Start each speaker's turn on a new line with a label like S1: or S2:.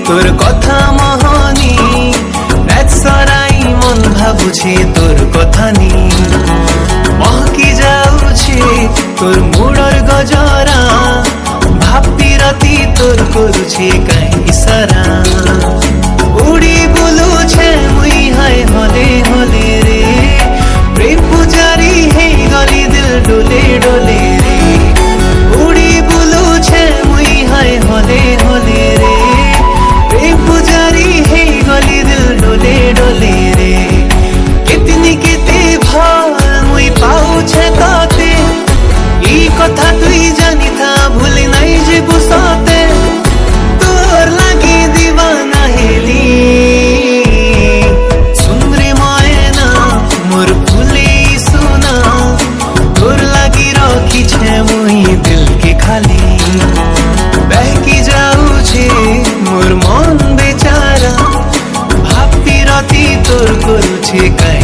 S1: তোর কথা মহনি রাত সরাই মন ভাবুছে তোর কথা নি মহকি যাউছে তোর মুড়র গজরা ভাবি রাতি তোর করুছে কাই ইশারা উড়ি বুলুছে মুই হায় হলে হলে রে প্রেম পূজারি হে গলি দিল ডোলে ডোলে রে উড়ি বুলুছে মুই হায় হলে হলে রে প্রেম পূজারি হে গলি দিল ডোলে ডোলে রে কেতনি কেতে ভাল মুই পাউছে তাতে এই কথা তুই জানি থা ভুলি নাই যে বুসাতে তোর লাগি দিবানা হেলি সুন্দরী ময়না মোর ফুলি সোনা তোর লাগি রখিছে মুই দিল के खाली बहकी जाऊছে মোর মন বেচারা ভাবি রাতি তোর করুছে কাই